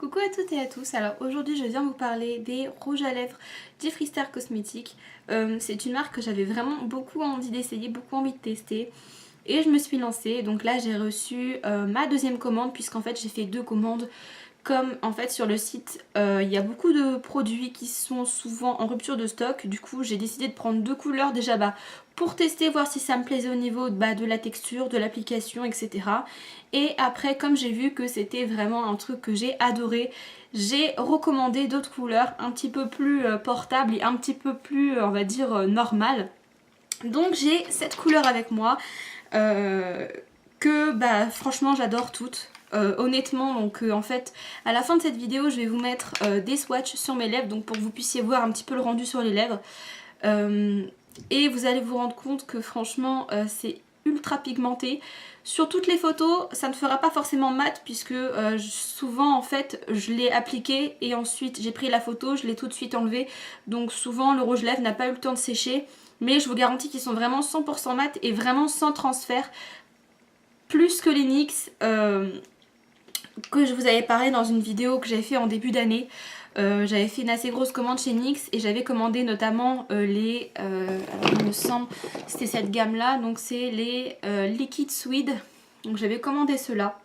Coucou à toutes et à tous, alors aujourd'hui je viens vous parler des rouges à lèvres Jeffree Star Cosmetics. C'est une marque que j'avais vraiment beaucoup envie d'essayer, beaucoup envie de tester. Et je me suis lancée, donc là j'ai reçu ma deuxième commande puisqu'en fait j'ai fait deux commandes. Comme en fait sur le site il y a beaucoup de produits qui sont souvent en rupture de stock, du coup j'ai décidé de prendre deux couleurs déjà pour tester, voir si ça me plaisait au niveau de la texture, de l'application, etc. Et après, comme j'ai vu que c'était vraiment un truc que j'ai adoré, j'ai recommandé d'autres couleurs un petit peu plus portables et un petit peu plus, on va dire, normales. Donc j'ai cette couleur avec moi que franchement j'adore toutes. Honnêtement, donc en fait à la fin de cette vidéo je vais vous mettre des swatchs sur mes lèvres, donc pour que vous puissiez voir un petit peu le rendu sur les lèvres. Et vous allez vous rendre compte que franchement c'est ultra pigmenté. Sur toutes les photos ça ne fera pas forcément mat puisque souvent en fait je l'ai appliqué et ensuite j'ai pris la photo, je l'ai tout de suite enlevé. Donc souvent le rouge lèvres n'a pas eu le temps de sécher. Mais je vous garantis qu'ils sont vraiment 100% mat et vraiment sans transfert. Plus que les NYX que je vous avais parlé dans une vidéo que j'avais fait en début d'année. J'avais fait une assez grosse commande chez NYX et j'avais commandé notamment alors il me semble c'était cette gamme là, donc c'est les Liquid Suede. Donc j'avais commandé ceux-là.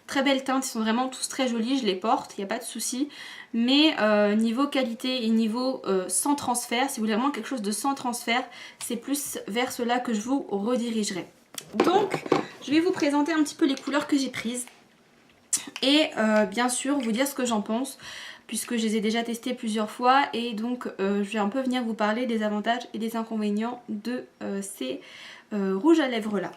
Très belle teinte, ils sont vraiment tous très jolis, je les porte, il n'y a pas de souci. Mais niveau qualité et niveau sans transfert, si vous voulez vraiment quelque chose de sans transfert, c'est plus vers cela que je vous redirigerai. Donc je vais vous présenter un petit peu les couleurs que j'ai prises. Et bien sûr vous dire ce que j'en pense, puisque je les ai déjà testées plusieurs fois. Et donc je vais un peu venir vous parler des avantages et des inconvénients de ces rouges à lèvres là.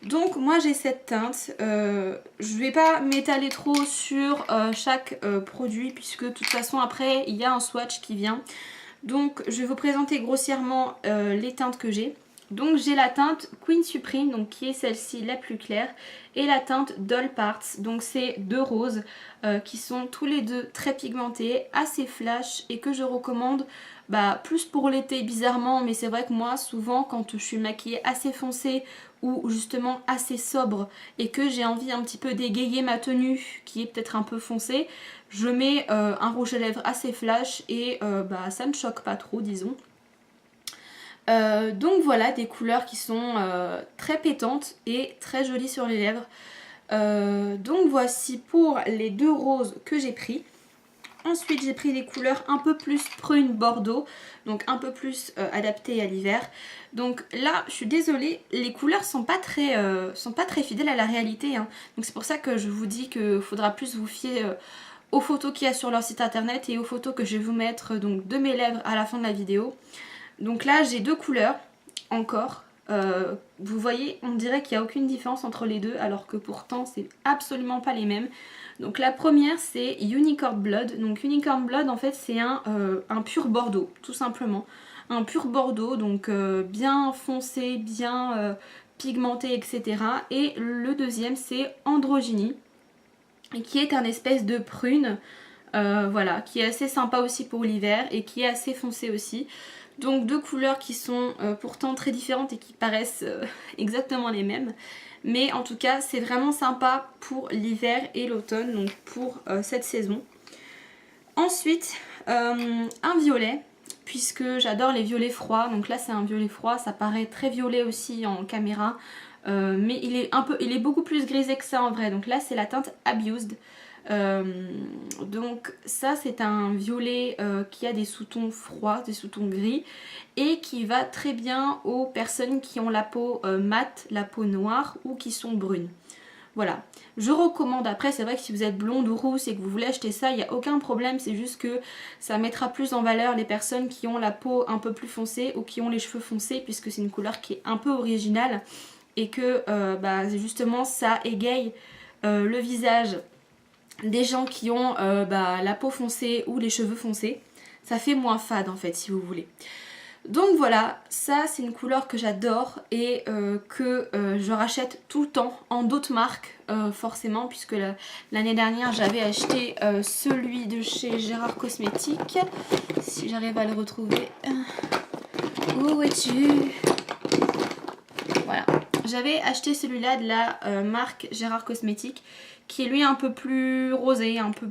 Donc moi j'ai cette teinte, je vais pas m'étaler trop sur chaque produit puisque de toute façon après il y a un swatch qui vient. Donc je vais vous présenter grossièrement les teintes que j'ai. Donc j'ai la teinte Queen Supreme, donc qui est celle-ci la plus claire, et la teinte Doll Parts, donc c'est deux roses qui sont tous les deux très pigmentés, assez flash et que je recommande plus pour l'été bizarrement, mais c'est vrai que moi souvent quand je suis maquillée assez foncée ou justement assez sobre et que j'ai envie un petit peu d'égayer ma tenue qui est peut-être un peu foncée, je mets un rouge à lèvres assez flash et ça ne choque pas trop, disons. Donc voilà, des couleurs qui sont très pétantes et très jolies sur les lèvres. Donc voici pour les deux roses que j'ai pris. Ensuite j'ai pris des couleurs un peu plus prune bordeaux, donc un peu plus adaptées à l'hiver. Donc là je suis désolée, les couleurs sont pas très fidèles à la réalité, hein. Donc c'est pour ça que je vous dis qu'il faudra plus vous fier aux photos qu'il y a sur leur site internet et aux photos que je vais vous mettre donc, de mes lèvres à la fin de la vidéo. Donc là j'ai deux couleurs encore. Vous voyez, on dirait qu'il n'y a aucune différence entre les deux alors que pourtant c'est absolument pas les mêmes. Donc la première c'est Unicorn Blood. Donc Unicorn Blood en fait c'est un pur bordeaux tout simplement. Un pur bordeaux donc bien foncé, bien pigmenté, etc. Et le deuxième c'est Androgyny qui est un espèce de prune. Voilà, qui est assez sympa aussi pour l'hiver et qui est assez foncé aussi. Donc deux couleurs qui sont pourtant très différentes et qui paraissent exactement les mêmes. Mais en tout cas c'est vraiment sympa pour l'hiver et l'automne, donc pour cette saison. Ensuite un violet, puisque j'adore les violets froids. Donc là c'est un violet froid, ça paraît très violet aussi en caméra. Mais il est beaucoup plus grisé que ça en vrai. Donc là c'est la teinte Abused. Donc ça c'est un violet qui a des sous-tons froids, des sous-tons gris et qui va très bien aux personnes qui ont la peau mate, la peau noire ou qui sont brunes. Voilà, je recommande. Après c'est vrai que si vous êtes blonde ou rousse et que vous voulez acheter ça, il n'y a aucun problème, c'est juste que ça mettra plus en valeur les personnes qui ont la peau un peu plus foncée ou qui ont les cheveux foncés, puisque c'est une couleur qui est un peu originale et que justement ça égaye le visage des gens qui ont la peau foncée ou les cheveux foncés. Ça fait moins fade en fait si vous voulez. Donc voilà, ça c'est une couleur que j'adore et que je rachète tout le temps en d'autres marques forcément, puisque l'année dernière j'avais acheté celui de chez Gérard Cosmetics. Si j'arrive à le retrouver. Où es-tu? Voilà, j'avais acheté celui-là de la marque Gérard Cosmetics qui est lui un peu plus rosé, un peu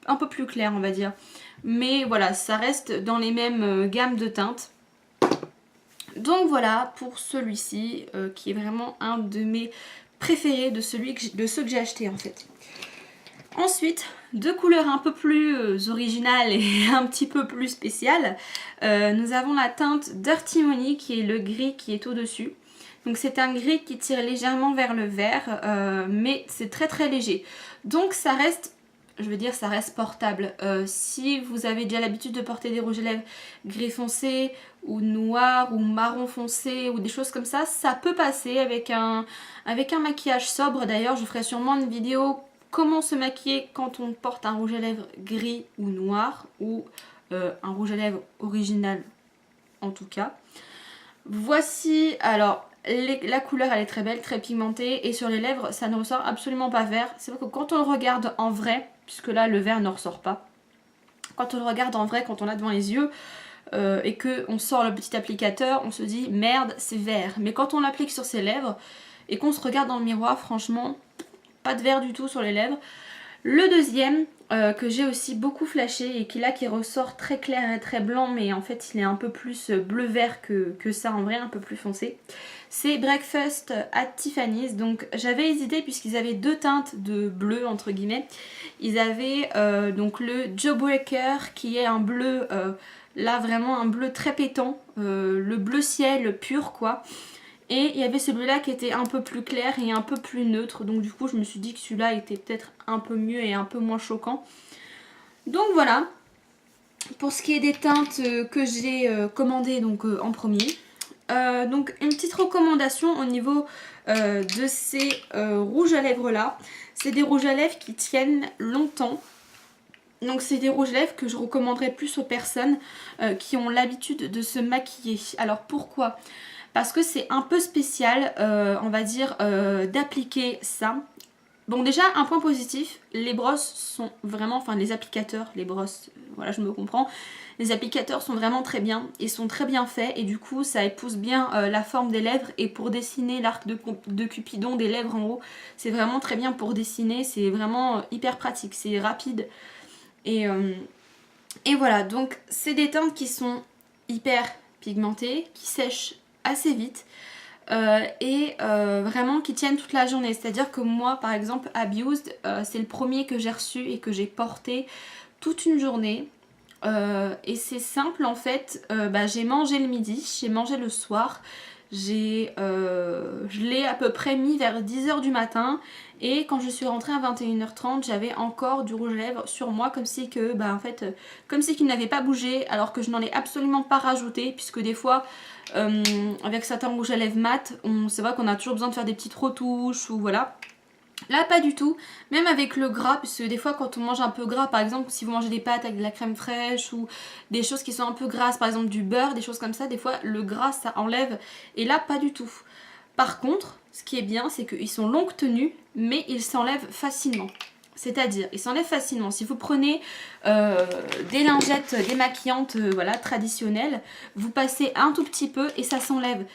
un peu plus clair on va dire. Mais voilà, ça reste dans les mêmes gammes de teintes. Donc voilà pour celui-ci qui est vraiment un de mes préférés de ceux que j'ai acheté en fait. Ensuite, deux couleurs un peu plus originales et un petit peu plus spéciales. Nous avons la teinte Dirty Money qui est le gris qui est au-dessus. Donc c'est un gris qui tire légèrement vers le vert, mais c'est très très léger. Donc ça reste, je veux dire, ça reste portable. Si vous avez déjà l'habitude de porter des rouges à lèvres gris foncé ou noir ou marron foncé ou des choses comme ça peut passer avec un maquillage sobre. D'ailleurs, je ferai sûrement une vidéo comment se maquiller quand on porte un rouge à lèvres gris ou noir ou un rouge à lèvres original en tout cas. Voici, alors la couleur elle est très belle, très pigmentée et sur les lèvres ça ne ressort absolument pas vert. C'est vrai que quand on le regarde en vrai, puisque là le vert ne ressort pas, quand on le regarde en vrai, quand on l'a devant les yeux et qu'on sort le petit applicateur, on se dit merde c'est vert. Mais quand on l'applique sur ses lèvres et qu'on se regarde dans le miroir, franchement pas de vert du tout sur les lèvres. Le deuxième que j'ai aussi beaucoup flashé et qui ressort très clair et très blanc, mais en fait il est un peu plus bleu-vert que ça en vrai, un peu plus foncé. C'est Breakfast at Tiffany's. Donc j'avais hésité puisqu'ils avaient deux teintes de bleu entre guillemets. Ils avaient donc le Jawbreaker qui est un bleu, là vraiment un bleu très pétant, le bleu ciel pur quoi. Et il y avait celui-là qui était un peu plus clair et un peu plus neutre. Donc du coup je me suis dit que celui-là était peut-être un peu mieux et un peu moins choquant. Donc voilà. Pour ce qui est des teintes que j'ai commandées donc, en premier. Donc une petite recommandation au niveau de ces rouges à lèvres là. C'est des rouges à lèvres qui tiennent longtemps. Donc c'est des rouges à lèvres que je recommanderais plus aux personnes qui ont l'habitude de se maquiller. Alors pourquoi ? Parce que c'est un peu spécial, on va dire, d'appliquer ça. Bon déjà, un point positif, les brosses sont vraiment, enfin les applicateurs, les brosses, voilà je me comprends. Les applicateurs sont vraiment très bien, ils sont très bien faits et du coup ça épouse bien la forme des lèvres. Et pour dessiner l'arc de Cupidon des lèvres en haut, c'est vraiment très bien pour dessiner, c'est vraiment hyper pratique, c'est rapide. Et voilà, donc c'est des teintes qui sont hyper pigmentées, qui sèchent assez vite et vraiment qui tiennent toute la journée. C'est à dire que moi par exemple Abused, c'est le premier que j'ai reçu et que j'ai porté toute une journée et c'est simple en fait. J'ai mangé le midi, j'ai mangé le soir, je l'ai à peu près mis vers 10 h du matin et quand je suis rentrée à 21 h 30 j'avais encore du rouge à lèvres sur moi comme si que comme si qu'il n'avait pas bougé alors que je n'en ai absolument pas rajouté puisque des fois avec certains rouges à lèvres mat c'est vrai qu'on a toujours besoin de faire des petites retouches ou voilà. Là pas du tout, même avec le gras, puisque des fois quand on mange un peu gras, par exemple si vous mangez des pâtes avec de la crème fraîche ou des choses qui sont un peu grasses, par exemple du beurre, des choses comme ça, des fois le gras ça enlève et là pas du tout. Par contre, ce qui est bien c'est qu'ils sont longue tenue mais ils s'enlèvent facilement. C'est-à-dire, ils s'enlèvent facilement. Si vous prenez des lingettes démaquillantes voilà, traditionnelles, vous passez un tout petit peu et ça s'enlève.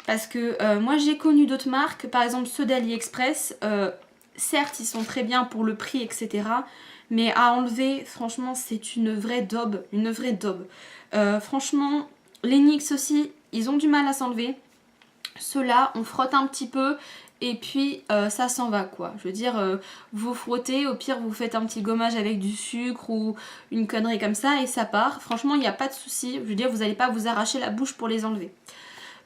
Parce que moi j'ai connu d'autres marques, par exemple ceux d'AliExpress, certes ils sont très bien pour le prix etc. Mais à enlever franchement c'est une vraie daube, une vraie daube. Franchement les NYX aussi ils ont du mal à s'enlever. Ceux-là on frotte un petit peu et puis ça s'en va quoi. Je veux dire vous frottez, au pire vous faites un petit gommage avec du sucre ou une connerie comme ça et ça part. Franchement il n'y a pas de souci, je veux dire vous n'allez pas vous arracher la bouche pour les enlever.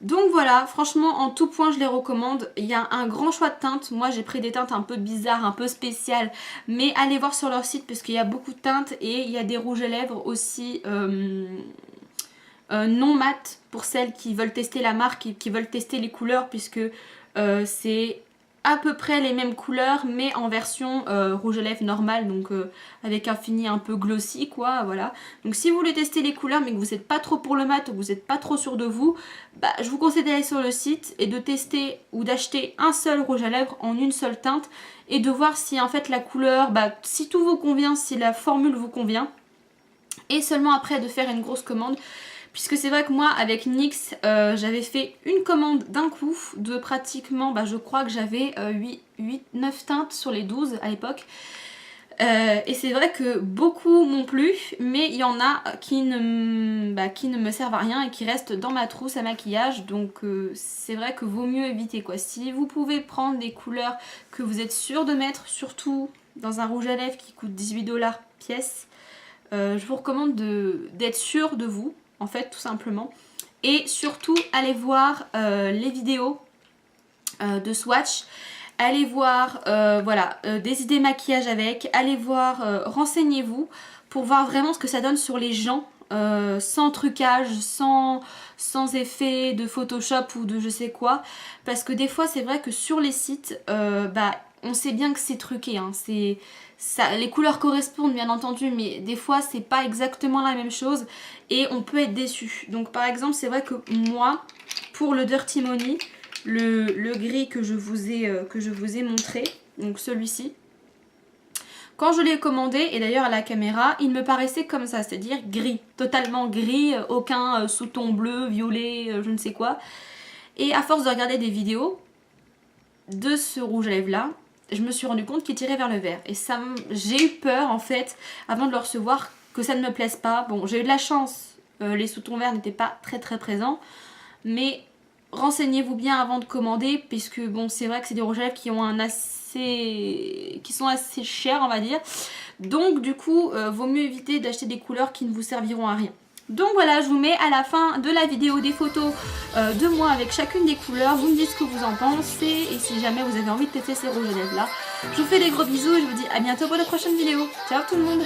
Donc voilà, franchement en tout point je les recommande. Il y a un grand choix de teintes. Moi j'ai pris des teintes un peu bizarres, un peu spéciales. Mais allez voir sur leur site parce qu'il y a beaucoup de teintes. Et il y a des rouges à lèvres aussi non mat pour celles qui veulent tester la marque, qui veulent tester les couleurs. Puisque c'est à peu près les mêmes couleurs mais en version rouge à lèvres normal, donc avec un fini un peu glossy quoi, voilà. Donc si vous voulez tester les couleurs mais que vous n'êtes pas trop pour le mat ou que vous n'êtes pas trop sûr de vous, je vous conseille d'aller sur le site et de tester ou d'acheter un seul rouge à lèvres en une seule teinte et de voir si en fait la couleur, si tout vous convient, si la formule vous convient, et seulement après de faire une grosse commande. Puisque c'est vrai que moi avec NYX j'avais fait une commande d'un coup de pratiquement, je crois que j'avais 8-9 teintes sur les 12 à l'époque. Et c'est vrai que beaucoup m'ont plu, mais il y en a qui ne me servent à rien et qui restent dans ma trousse à maquillage. Donc c'est vrai que vaut mieux éviter quoi. Si vous pouvez prendre des couleurs que vous êtes sûr de mettre, surtout dans un rouge à lèvres qui coûte 18 $ pièce, je vous recommande d'être sûr de vous, en fait, tout simplement. Et surtout, allez voir les vidéos de swatch. Allez voir voilà, des idées maquillage avec, allez voir, renseignez-vous pour voir vraiment ce que ça donne sur les gens, sans trucage, sans effet de Photoshop ou de je sais quoi, parce que des fois c'est vrai que sur les sites, on sait bien que c'est truqué, hein, les couleurs correspondent bien entendu, mais des fois c'est pas exactement la même chose et on peut être déçu. Donc par exemple c'est vrai que moi, pour le Dirty Money, le gris que je vous ai montré, donc celui-ci, quand je l'ai commandé, et d'ailleurs à la caméra, il me paraissait comme ça, c'est-à-dire gris, totalement gris, aucun sous-ton bleu, violet, je ne sais quoi. Et à force de regarder des vidéos de ce rouge à lèvres là, je me suis rendu compte qu'il tirait vers le vert. Et j'ai eu peur en fait, avant de le recevoir, que ça ne me plaise pas. Bon, j'ai eu de la chance, les sous-tons verts n'étaient pas très présents, mais renseignez-vous bien avant de commander, puisque bon, c'est vrai que c'est des rouges à lèvres qui sont assez chers, on va dire. Donc du coup, vaut mieux éviter d'acheter des couleurs qui ne vous serviront à rien. Donc voilà, je vous mets à la fin de la vidéo des photos de moi avec chacune des couleurs. Vous me dites ce que vous en pensez et si jamais vous avez envie de tester ces rouges à lèvres là. Je vous fais des gros bisous et je vous dis à bientôt pour la prochaine vidéo. Ciao tout le monde!